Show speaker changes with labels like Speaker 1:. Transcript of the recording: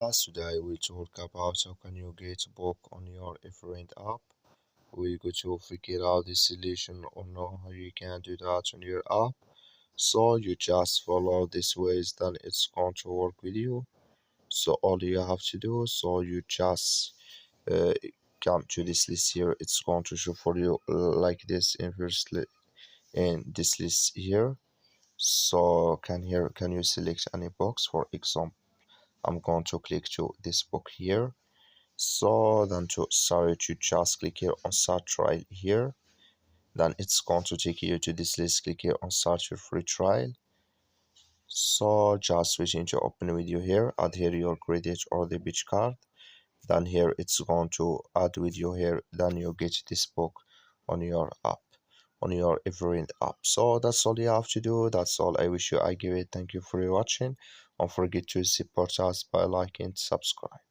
Speaker 1: Today we talk about how can you get book on your Everand app. We're going to figure out the solution or know how you can do that on your app. So you just follow this ways, then it's going to work with you. So all you have to do, so you just uh, come to this list here. It's going to show for you like this inversely in this list here. So can you select any box? For example, I'm going to click to this book here. So then to start, you just click here on start trial here. Then it's going to take you to this list. Click here on start your free trial. So just switching to open with you here. Add here your credit or debit card. Then here it's going to add with you here. Then you get this book on your app, on your Everend app. So that's all you have to do. That's all I wish you I give it. Thank you for watching. Don't forget to support us by liking, subscribe.